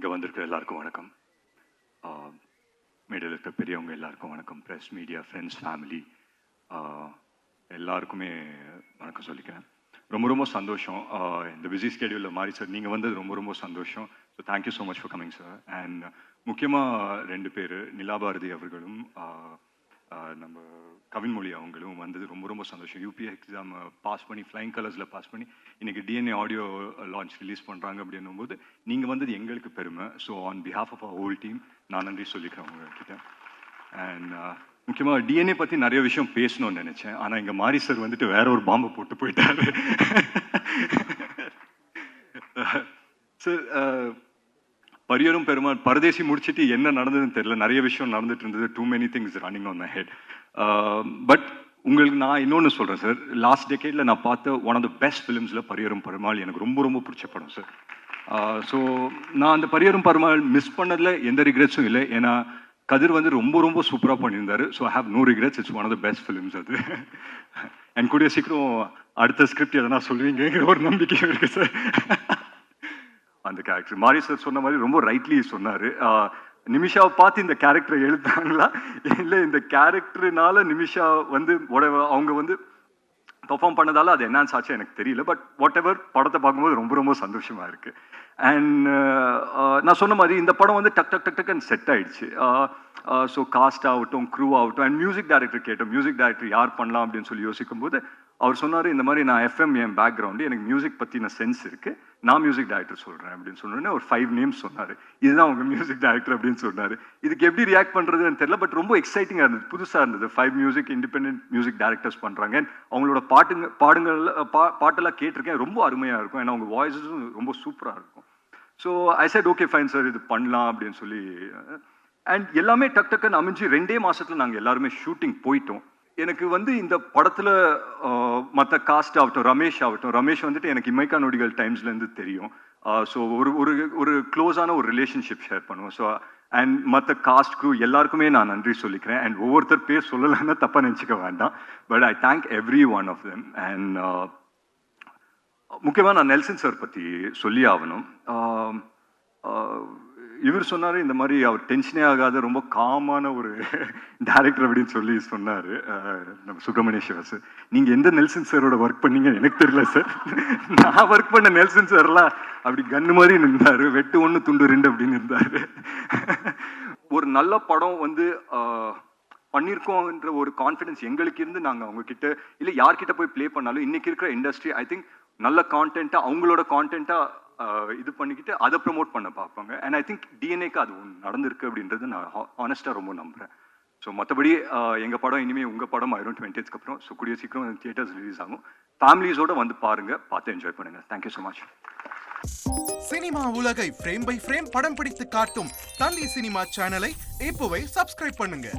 இங்கே வந்திருக்கிற எல்லாருக்கும் வணக்கம். மேடையில் இருக்க பெரியவங்க எல்லாருக்கும் வணக்கம். ப்ரெஸ், மீடியா, ஃப்ரெண்ட்ஸ், ஃபேமிலி எல்லாருக்குமே வணக்கம் சொல்லிக்கிறேன். ரொம்ப ரொம்ப சந்தோஷம். இந்த பிஸி ஸ்கெடியூலில் மாறி சார் நீங்கள் வந்தது ரொம்ப ரொம்ப சந்தோஷம். So thank you so much for coming sir. And முக்கியமாக 2 பேர், நிலாபாரதி அவர்களும் நம்ம கவின்மொழி அவங்களும் வந்தது ரொம்ப ரொம்ப சந்தோஷம். யூபிஏ எக்ஸாம் பாஸ் பண்ணி ஃப்ளைங் கலர்ஸில் பாஸ் பண்ணி இன்றைக்கி டிஎன்ஏ ஆடியோ லான்ச் ரிலீஸ் பண்ணுறாங்க அப்படின்னும் போது நீங்கள் வந்தது எங்களுக்கு பெருமை. So on behalf of our whole team நான் நன்றி சொல்லிக்கிறேன் உங்ககிட்ட. அண்ட் முக்கியமாக டிஎன்ஏ பற்றி நிறைய விஷயம் பேசணும்னு நினச்சேன். ஆனால் இங்கே மாரி சார் வந்துட்டு வேற ஒரு பாம்பை போட்டு போயிட்டாரு. சார் பரியரும் பெருமாள் பரதேசி முடிச்சுட்டு என்ன நடந்ததுன்னு தெரியல. நிறைய விஷயம் நடந்துட்டு இருந்தது. Too many things running on my head. But உங்களுக்கு நான் இன்னொன்று சொல்கிறேன் சார். லாஸ்ட் டெக்கேடில் நான் பார்த்த ஒன் ஆஃப் த பெஸ்ட் ஃபிலிம்ஸில் பரியரும் பெருமாள் எனக்கு ரொம்ப ரொம்ப பிடிச்ச படம் சார். ஸோ நான் அந்த பரியரும் பெருமாள் மிஸ் பண்ணதில் எந்த ரிக்ரெட்ஸும் இல்லை. ஏன்னா கதிர் வந்து ரொம்ப ரொம்ப சூப்பராக பண்ணியிருந்தாரு. So I have no regrets. It's one of the best films அது. என் கூடிய சீக்கிரம் அடுத்த ஸ்கிரிப்ட் எதனா சொல்லுவீங்கிற ஒரு நம்பிக்கை இருக்குது சார். அந்த கேரக்டர் மாரி சார் சொன்ன மாதிரி ரொம்ப ரைட்லி சொன்னார். நிமிஷாவை பார்த்து இந்த கேரக்டரை எழுத்தாங்களா இல்லை இந்த கேரக்டர்னால நிமிஷா வந்து அவங்க வந்து பெர்ஃபார்ம் பண்ணதால அது என்னான்னு ஆச்சு எனக்கு தெரியல. பட் வாட் எவர் படத்தை பார்க்கும்போது ரொம்ப ரொம்ப சந்தோஷமாக இருக்குது. அண்ட் நான் சொன்ன மாதிரி இந்த படம் வந்து டக் டக் டக் டக்குன்னு செட் ஆயிடுச்சு. ஸோ காஸ்ட் ஆகட்டும், க்ரூ ஆகட்டும், அண்ட் மியூசிக் டைரக்டர் கேட்டோம். மியூசிக் டைரக்டர் யார் பண்ணலாம் அப்படின்னு சொல்லி யோசிக்கும் போது அவர் சொன்னார், இந்த மாதிரி நான் எஃப்எம் என் பேக்ரவுண்டு, எனக்கு மியூசிக் பற்றின சென்ஸ் இருக்குது, நான் மியூசிக் டைரக்டர் சொல்கிறேன் அப்படின்னு சொன்னோன்னே ஒரு 5 நேம்ஸ் சொன்னார். இதுதான் அவங்க மியூசிக் டைரக்டர் அப்படின்னு சொன்னார். இதுக்கு எப்படி ரியாக்ட் பண்ணுறதுன்னு தெரியல. பட் ரொம்ப எக்ஸைட்டிங்காக இருந்தது, புதுசாக இருந்தது. 5 மியூசிக் இண்டிபெண்டன்ட் மியூசிக் டைரக்டர்ஸ் பண்ணுறாங்க. அவங்களோட பாட்டெல்லாம் கேட்டிருக்கேன். ரொம்ப அருமையாக இருக்கும். ஏன்னா அவங்க வாய்ஸஸும் ரொம்ப சூப்பராக இருக்கும். So I set okay fine sir, இது பண்ணலாம் அப்படின்னு சொல்லி. அண்ட் எல்லாமே டக் டக்குன்னு அமைஞ்சு 2 மாதத்தில் நாங்கள் எல்லாருமே ஷூட்டிங் போயிட்டோம். எனக்கு வந்து இந்த படத்தில் மற்ற காஸ்ட் ஆகட்டும், ரமேஷ் வந்துட்டு எனக்கு இமைக்கா நொடிகள் டைம்ஸ்லேருந்து தெரியும். ஸோ ஒரு க்ளோஸான ஒரு ரிலேஷன்ஷிப் ஷேர் பண்ணுவோம். ஸோ அண்ட் மற்ற காஸ்ட் க்ரூ எல்லாருக்குமே நான் நன்றி சொல்லிக்கிறேன். அண்ட் ஒவ்வொருத்தர் பேர் சொல்லலைன்னா தப்பாக நினச்சிக்க வேண்டாம். But I thank every one of them. And முக்கியமாக நான் நெல்சன் சார் பற்றி சொல்லி ஆகணும். இவர் சொன்னார், இந்த மாதிரி அவர் டென்ஷனே ஆகாத ரொம்ப காமான ஒரு டேரக்டர் அப்படின்னு சொல்லி சொன்னார் நம்ம சுப்பிரமணிய சிவா சார். நீங்கள் எந்த நெல்சன் சாரோட ஒர்க் பண்ணீங்க எனக்கு தெரியல சார். நான் ஒர்க் பண்ண நெல்சன் சார்லாம் அப்படி கன்னு மாதிரி நின்றார். வெட்டு 1 துண்டு 2 அப்படின்னு இருந்தார். ஒரு நல்ல படம் வந்து பண்ணியிருக்கோன்ற ஒரு கான்ஃபிடன்ஸ் எங்களுக்கு இருந்து நாங்கள் அவங்கக்கிட்ட இல்லை யார்கிட்ட போய் ப்ளே பண்ணாலும் இன்னைக்கு இருக்கிற இண்டஸ்ட்ரி ஐ திங்க் நல்ல கான்டென்ட்டாக அவங்களோட கான்டென்ட்டாக இது பண்ணிக்கிட்டு அதை ப்ரமோட் பண்ண பார்ப்பாங்க. அண்ட் ஐ திங்க் டிஎன்ஏக்கு அது நடந்திருக்கு அப்படின்றது நான் ஹானஸ்டாக ரொம்ப நம்புகிறேன். ஸோ மற்றபடி எங்கள் படம் இனிமேல் உங்கள் படம் ஆயிரும் 20th அப்புறம். ஸோ கூடிய சீக்கிரம் தியேட்டர்ஸ் ரிலீஸ் ஆகும். ஃபேமிலிஸோடு வந்து பாருங்கள், பார்த்து என்ஜாய் பண்ணுங்கள். Thank you so much. சினிமா உலகை ஃப்ரேம் பை ஃப்ரேம் படம் பிடித்து காட்டும் தந்தி சினிமா சேனலை இப்போவே சப்ஸ்கிரைப் பண்ணுங்க.